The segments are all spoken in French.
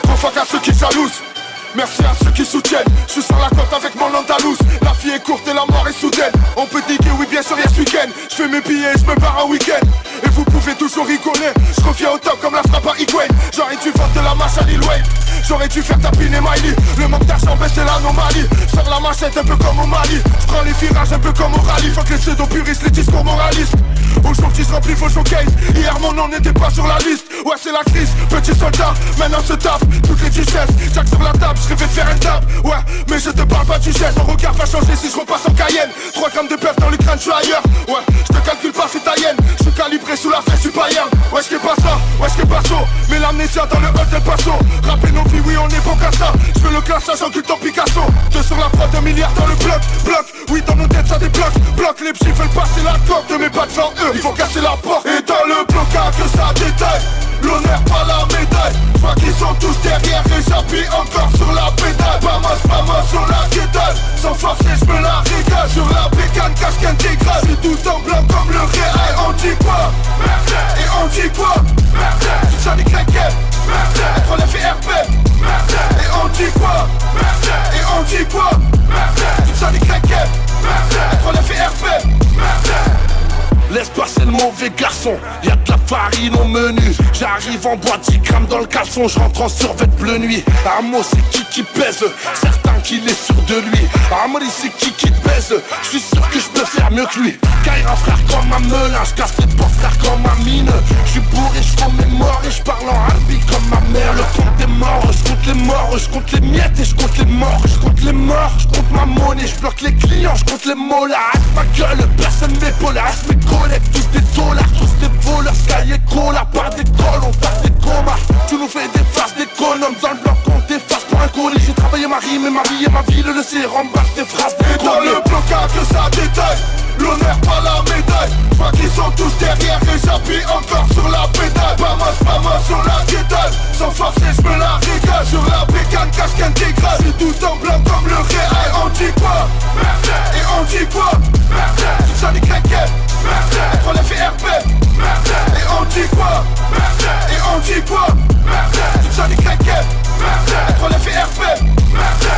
Gros fuck à ceux qui jalousent. Merci à ceux qui soutiennent. Je suis sur la côte avec mon andalouse. La vie est courte et la mort est soudaine. On peut diguer, oui bien sûr, yes week-end. Je fais mes billets et je me barre un week-end. Et vous pouvez toujours rigoler. Je reviens au top comme la frappe à Higuain. J'aurais dû vendre de la mâche à Lil Wayne. J'aurais dû faire tapiner Miley. Le manque d'argent baisse c'est l'anomalie. Sors la machette un peu comme au Mali. Je prends les virages un peu comme au rallye. Faut que les pseudo-puristes, les discours moralistes. Aujourd'hui je remplis vos showcases. Hier mon nom n'était pas sur la liste. Ouais c'est la crise, petit soldat. Maintenant se tape, toutes les duchesses. Jack sur la table, je rêvais de faire un tap. Ouais mais je te parle pas du geste. Mon regard va changer si je repasse en Cayenne. 3 grammes de bœuf dans le crâne, je suis ailleurs. Ouais, je te calcule pas, c'est ta hyène. Je suis calibré sous la fesse, je suis païen. Ouais je pas ça, ouais je pas chaud. Mais l'amnésia dans le hall del Paso. Rapper nos vies, oui on est bon qu'à ça. Je veux le classage en cultant Picasso. 2 sur la prod, 1 milliard dans le bloc. Bloc, oui dans nos têtes ça débloque. Bloc, les petits veulent passer la coque. Ne mets pas devant eux, il faut casser la porte. Et dans le blocage que ça détaille. L'honneur pas la médaille. Je vois qu'ils sont tous derrière et j'appuie encore sur la pédale. Pas moi sur la guédale. Sans forcer je me la régale. Sur la bécane casque intégrale. Je suis tout en blanc comme le réel. Et on dit quoi? Merde. Et on dit quoi? Merde. Tout ça des craquettes. Merde. Être les FRP. Merde. Et on dit quoi? Merde. Et on dit quoi? Merde. Tout ça des craquettes. Merde. Être les FRP. Merde. Laisse passer le mauvais garçon, y'a de la farine au menu. J'arrive en boîte 10 grammes dans le caleçon, je rentre en survêt bleu nuit. Amo c'est qui pèse, certain qu'il est sûr de lui. Amori c'est qui te baise, je suis sûr que je peux faire mieux que lui. Kaira frère comme un melun, je casse les portes frère comme un mine. Je suis bourré, je remémore et je parle en harbi comme ma mère. Le compte des morts, je compte les morts, je compte les miettes et je compte les morts. Je compte les morts, je compte ma monnaie, je bloque les clients, je compte les mots là. Arrête ma gueule, personne m'épaule, reste mes collègues, tous des dollars, tous des voleurs. Sky et cola, par des trolls, on tape des comas. Tu nous fais des faces d'économes, dans le bloc on t'efface pour un colis. J'ai travaillé ma rime et ma vie le laisser remballe tes phrases des et dans le blocage que ça détaille. L'honneur pas la médaille. Je vois qu'ils sont tous derrière et j'appuie encore sur la pédale. Pas moi sur la guédale. Sans forcer je me la régale. Sur la bécane casque intégrale. Je suis tout en blanc comme le réel. Et on dit quoi? Merde. Et on dit quoi? Merde. Tout ça des craquettes. Merde. Être les FRP. Merde. Et on dit quoi? Merde. Et on dit quoi? Merde. Tout ça des craquettes. Merde. Être les FRP. Merde.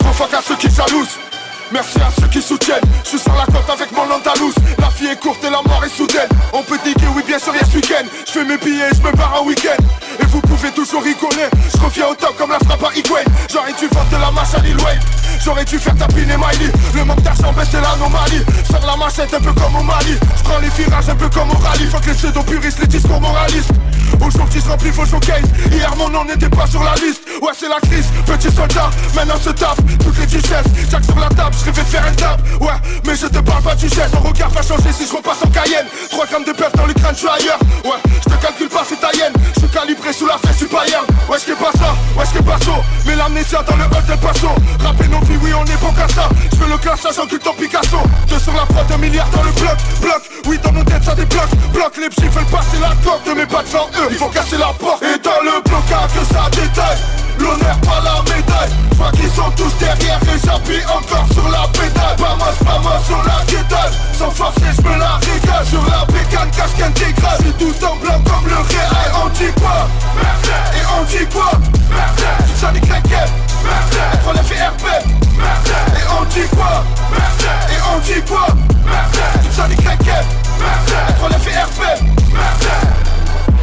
Gros fuck à ceux qui jalousent. Merci à ceux qui soutiennent. Je suis sur la côte avec mon andalouse. La vie est courte et la mort est soudaine. On peut diguer, oui bien sûr, yes week-end. Je fais mes billets et je me barre un week-end. Et vous pouvez toujours rigoler. Je reviens au top comme la frappe à Higuain. J'aurais dû vendre de la mâche à Lil Wayne. J'aurais dû faire tapiner Miley. Le manque d'argent baisse c'est l'anomalie. Sors la machette un peu comme au Mali. Je prends les virages un peu comme au rallye. Faut que les pseudo-puristes, les discours moralistes. Aujourd'hui je remplis vos showcases. Hier mon nom n'était pas sur la liste. Ouais c'est la crise, petit soldat. Maintenant se tape, toutes les duchesses. Jack sur la table, je rêvais de faire un tap. Ouais mais je te parle pas du geste. Mon regard va changer si je repasse en Cayenne. 3 grammes de bœuf dans le crâne, je suis ailleurs. Ouais je te calcule pas, c'est ta hyène. Je suis calibré sous la fesse, je suis païen. Ouais je pas ça, ouais je pas chaud. Mais l'amnésia dans le hall del Paso. Rapper nos vies, oui on est bon qu'à ça. Je veux le classage en cultant Picasso. 2 sur la prod, 1 milliard dans le bloc. Bloc, oui dans nos têtes ça débloque. Bloc, les petits veulent passer la coque. Ne mets pas devant eux, il faut casser la porte. Et dans le blocage que ça détaille. L'honneur pas la médaille. Je vois qu'ils sont tous derrière et j'appuie encore sur la pédale. Pas moi sur la guédale. Sans forcer je me la régale. Sur la bécane casque intégrale. Je suis tout en blanc comme le réel. Et on dit quoi? Merde. Et on dit quoi? Merde. Tout ça des craquettes. Merde. Être les FRP. Merde. Et on dit quoi? Merde. Et on dit quoi? Merde. Tout ça des craquettes. Merde. Être les FRP. Merde.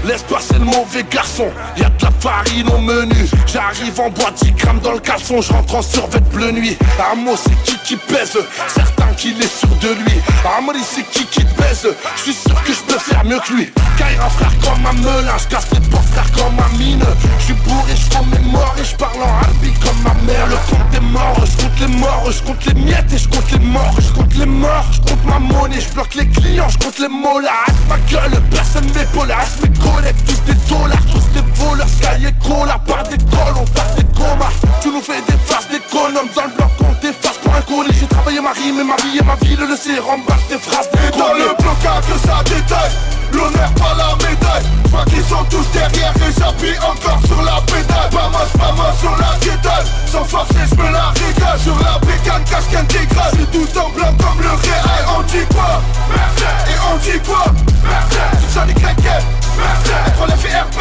Laisse passer le mauvais garçon, y'a de la farine au menu. J'arrive en boîte, 10 grammes dans le caleçon, je rentre en survêt bleu nuit. Amo c'est qui pèse, certain qu'il est sûr de lui. Amri c'est qui te baise, je suis sûr que je peux faire mieux que lui. Kaira frère comme un melun, je casse les portes frère comme un mine. Je suis bourré, je prends mes morts et je parle en harbi comme ma mère. Le compte des morts, je compte les morts, je compte les miettes et je compte les morts. Je compte les morts, je compte ma monnaie, je bloque les clients, je compte les mots là. Ma gueule, personne m'épaule, mes collègues, tous des dollars, tous des voleurs. Sky et cola, par des cols, on tape des comas. Tu nous fais des faces d'économes dans le bloc, on t'efface pour un colis. J'ai travaillé ma rime et ma vie et ma vie, le laisser remballe tes phrases et dans le blocage que ça détaille, l'honneur pas la médaille. Je vois qu'ils sont tous derrière et j'appuie encore sur la pédale. Pas moi sur la guédale, sans forcer je me la régale. Sur la bécane, casque intégrale, c'est tout en blanc comme le réel. On dit quoi? Merde. Et on dit quoi? Merde. Tout ça des craquettes. Merde. Être les FRP.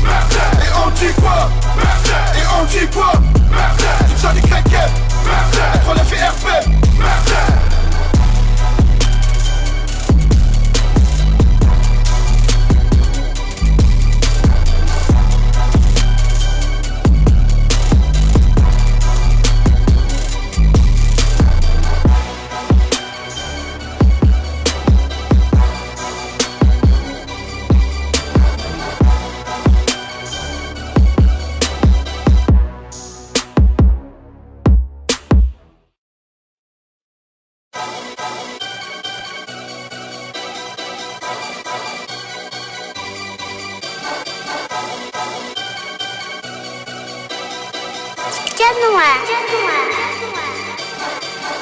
Merde. Et on dit quoi? Merde. Et on dit quoi? Merde. Tout ça des craquettes. Merde. Être les FRP. Merde.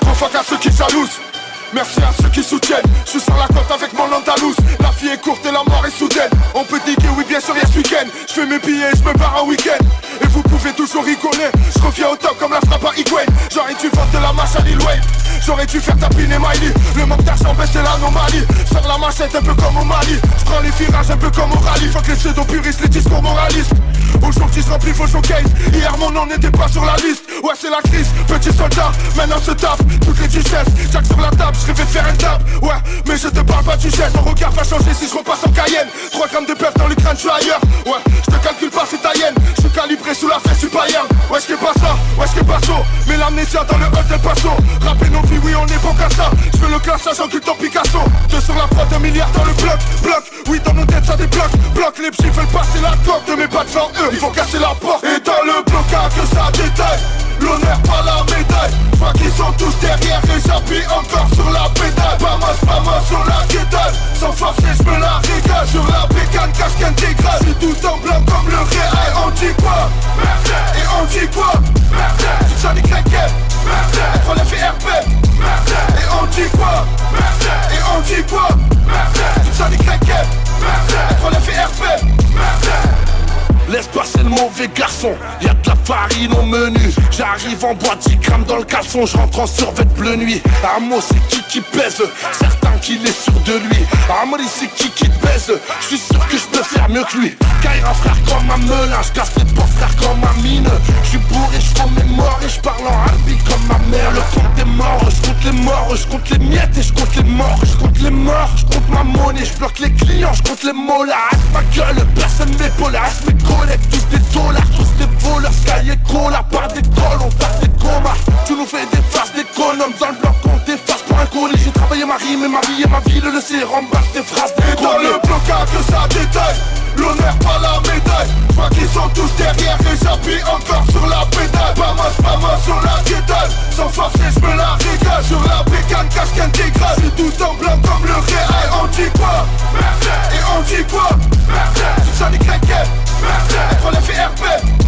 Gros fuck à ceux qui jalousent, merci à ceux qui soutiennent. Je suis sur la côte avec mon andalouse. La vie est courte et la mort est soudaine. On peut niquer, oui bien sûr, yes week-end. Je fais mes billets et je me barre en week-end. Et vous pouvez toujours rigoler, je reviens au top comme la frappe à Higuain. J'aurais dû vendre de la mâche à Lil Wayne, j'aurais dû faire tapiner Miley. Le manque d'argent baisse c'est l'anomalie. Sors la machette un peu comme au Mali. Je prends les virages un peu comme au rallye. Faut que les pseudo-puristes, les discours moralistes. Aujourd'hui je remplis vos showcases. Hier mon nom n'était pas sur la liste. Ouais c'est la crise, petit soldat, maintenant se tape toutes les duchesses. Jack sur la table, je rêvais de faire un tap. Ouais mais je te parle pas du geste. Mon regard va changer si je repasse en Cayenne. 3 grammes de peur dans le crâne, je suis ailleurs. Ouais, je te calcule pas, c'est ta hyène. Je suis calibré sous la fesse, je suis païen. Ouais je pas ça, ouais je pas chaud. Mais l'amnésia dans le hall del Paso. Rapper nos vies, oui on est bon qu'à ça. Je veux le classage en culte en Picasso. 2 sur la prod, 1 milliard dans le bloc. Bloc, oui dans nos têtes ça débloque. Bloc, les petits veulent passer la coque de mes pas devant eux. Il faut casser la porte. Et dans le blocage que ça détaille, l'honneur pas la médaille. Je vois qu'ils sont tous derrière et j'appuie encore sur la pédale. Pas moi sur la guédale, sans forcer je me la régale. Sur la bécane, casque intégrale, c'est tout en blanc comme le réel. Et on dit quoi? Merde. Et on dit quoi? Merde. Tout ça des craquettes. Merde. Être les FRP. Merde. Et on dit quoi? Merde. Et on dit quoi? Merde. Tout ça des craquettes. Merde. Être les FRP. Merde. Laisse passer le mauvais garçon, y'a de la farine au menu. J'arrive en boîte, 10 grammes dans le caleçon, je rentre en survêt bleu nuit. Amo c'est qui pèse, certain qu'il est sûr de lui. Amri c'est qui te baise, je suis sûr que je peux faire mieux que lui. Kaira frère comme un melun, je casse les portes frère comme un mine. Je suis bourré, je prends mes morts et je parle en harbi comme ma mère. Le compte des morts, je compte les morts, je compte les miettes et je compte les morts. Je compte les morts, je compte ma monnaie, je bloque les clients, je compte les mots là. Ma gueule, personne m'épaule, mes collègues, tous des dollars, tous des voleurs. Sky et cola, par des cols, on tape des comas. Tu nous fais des faces d'économes dans le bloc, on t'efface pour un colis. J'ai travaillé ma rime et ma vie, le laisser remballe tes phrases et dans le blocage que ça détaille, l'honneur pas la médaille. Je vois qu'ils sont tous derrière et j'appuie encore sur la pédale. Pas moi sur la guédale, sans forcer je me la régale. Sur la bécane, casque intégrale, c'est tout en blanc comme le réel. On dit quoi? Merde. Et on dit quoi? Merde. Tout ça des craquettes. Merde. Être les FRP.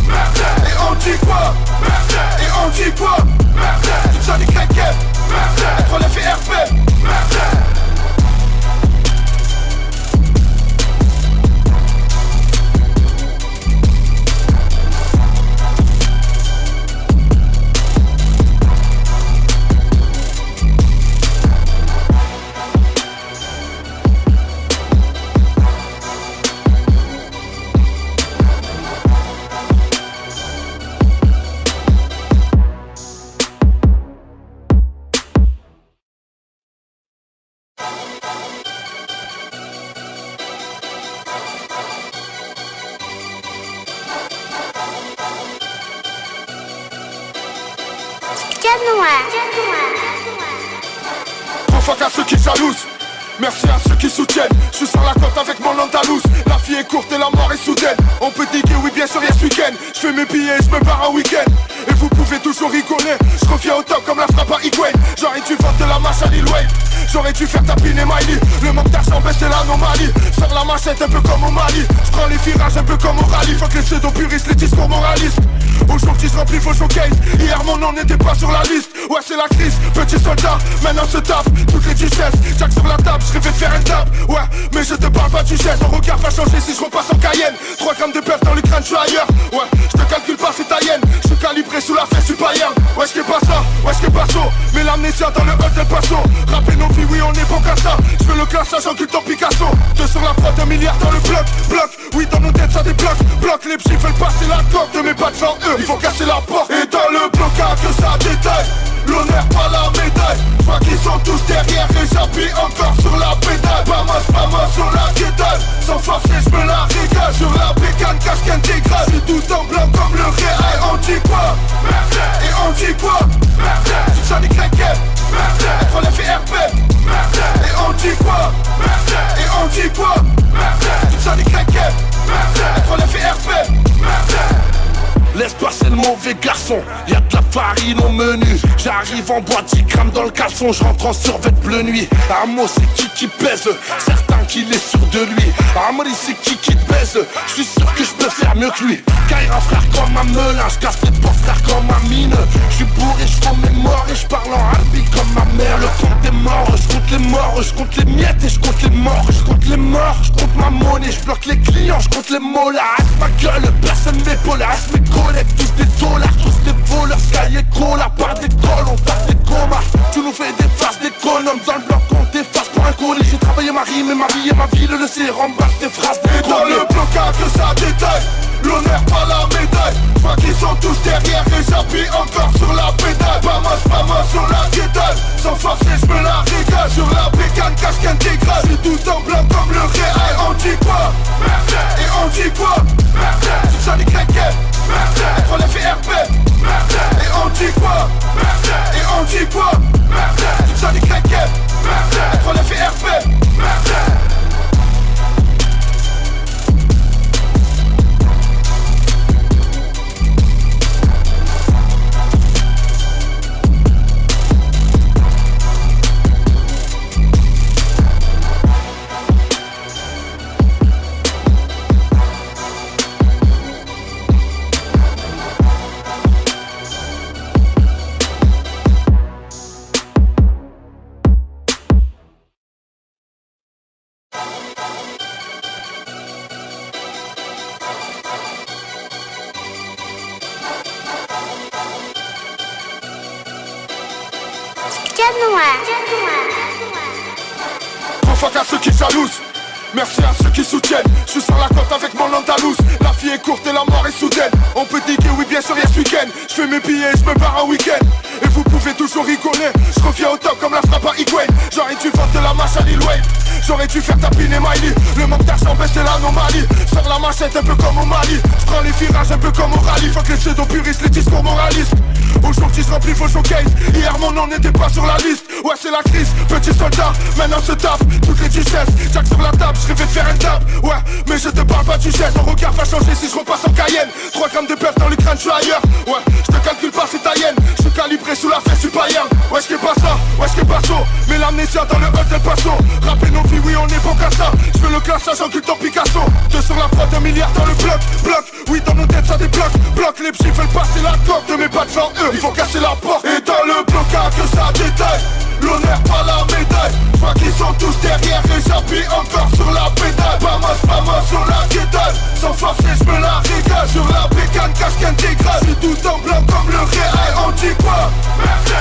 Merde. Et on dit quoi? Merde. Et on dit quoi? Merde. Tout ça des craquettes. Merde. Être les FRP. Merde. Gros fuck à ceux qui jalousent. Merci à ceux qui soutiennent. Je suis sur la côte avec mon Andalouse. La vie est courte et la mort est soudaine. On peut diguer, oui bien sûr, y'a ce week-end. Je fais mes billets, je me barre en week-end. Et vous pouvez toujours rigoler. Je reviens au top comme la frappe à Higuain. J'aurais dû vendre la marche à Lil Wayne. J'aurais dû faire tapiner Miley. Le manque d'argent baisse c'est l'anomalie. Sors la machette un peu comme au Mali. Je prends les virages un peu comme au rallye. Faut que les pseudo-puristes, les discours moralistes. Aujourd'hui je remplis vos showcases. Hier mon nom n'était pas sur la liste. Ouais c'est la crise, petit soldat. Maintenant se tape, toutes les duchesses. Jack sur la table, je rêvais de faire un tap. Ouais mais je te parle pas du geste. Ton regard va changer si je repasse en Cayenne. 3 grammes de peur dans le crâne, je suis ailleurs. Ouais, je te calcule pas, c'est ta hyène. Je suis calibré sous la fesse du païen. Ouais je pas ça, ouais je pas chaud. Mais l'amnésia dans le hall del Paso. Rapper nos vies, oui on est bon qu'à ça. Je veux le classage en culte en Picasso. 2 sur la prod, 1 milliard dans le bloc. Bloc, oui dans nos têtes ça débloque. Bloc, les psys veulent passer la coque de mes pattes sans eux. Il faut casser la porte. Et dans le blocage que ça détaille. L'honneur pas la médaille. Je crois qu'ils sont tous derrière et j'appuie encore sur la pédale. Pas moi sur la guédale. Sans forcer je me la régale. Sur la bécane casque intégrale. C'est tout en blanc comme le réel. Et on dit quoi? Merci. Et on dit quoi? Merci. Ça les craquettes. Merci. Être les FRP. Merci. Et on dit quoi? Merci. Et on dit quoi? Merci. Ça les craquettes. Merci. Être les FRP. Merci. Laisse passer le mauvais garçon, y'a de la farine au menu. J'arrive en boîte 10 grammes dans le caleçon, je rentre en survêt bleu nuit. Amo c'est qui pèse, certain qu'il est sûr de lui. Amri c'est qui te baise, je suis sûr que je peux faire mieux que lui. Kaira frère comme un melun, je casse les portes frère comme un mine. Je suis bourré, je prends mes morts et je parle en harbi comme ma mère. Le compte des morts, je compte les morts, je compte les miettes et je compte les morts. Je compte les morts, je compte ma monnaie, je bloque les clients, je compte les mots là. Reste ma gueule, personne m'épaule, reste mes collègues, tous des dollars, tous des voleurs, Sky et Cola, par des cols, on tape des comas. Tu nous fais des faces d'économes, dans le bloc on t'efface pour un colis. J'ai travaillé ma rime et ma vie et ma vie, le laisser remballe tes phrases et dans le blocage que ça détaille. L'honneur pas la médaille. Je crois qu'ils sont tous derrière et j'appuie encore sur la pédale. Pas moi sur la guédale. Sans forcer je me la régale. Sur la bécane casque intégrale. C'est tout en blanc comme le réel. Et on dit quoi? Merci. Et on dit quoi? Merci. C'est ça les craquettes. Merci. Être les FRP. Merci. Et on dit quoi? Merci. Et on dit quoi? Merci. C'est ça les craquettes. Merci. Être les FRP. Merci. Gros fuck à ceux qui jalousent. Merci à ceux qui soutiennent. Je suis sur la côte avec mon Andalouse. La vie est courte et la mort est soudaine. On peut diguer, oui bien sûr, y'a ce week-end. Je fais mes billets, je me barre en week-end. Et vous pouvez toujours rigoler. Je reviens au top comme la frappe à Higuain. J'aurais dû vendre la marche à Lil Wayne. J'aurais dû faire tapiner Miley. Le manque d'argent baisse c'est l'anomalie. Sors la machette un peu comme au Mali. Je prends les virages un peu comme au rallye. Faut que les pseudo-puristes, les discours moralistes. Aujourd'hui je remplis vos showcases. Hier mon nom n'était pas sur la liste. Ouais c'est la crise, petit soldat. Maintenant se tape, toutes les duchesses. Jack sur la table, je rêvais de faire un tap. Ouais mais je te parle pas du geste. Ton regard va changer si je repasse en Cayenne. 3 grammes de peur dans le crâne, je suis ailleurs. Ouais je te calcule pas, c'est ta hyène. Je suis calibré sous la fesse du païen. Ouais je pas ça, ouais je pas chaud. Mais l'amnésia dans le hall del Paso. Rapper nos vies, oui on est bon qu'à ça. Je veux le classage en culte en Picasso. 2 sur la prod, 1 milliard dans le bloc. Bloc, oui dans nos têtes ça débloque. Bloc, les psys veulent passer la coque de mes pattes sans eux. Il faut casser la porte. Et dans le blocage que ça détaille. L'honneur pas la médaille. Je crois qu'ils sont tous derrière et j'appuie encore sur la pédale. Pas moi sur la guédale. Sans forcer je me la régale. Sur la bécane casque intégrale. C'est tout en blanc comme le réel. Et on dit quoi? Merci.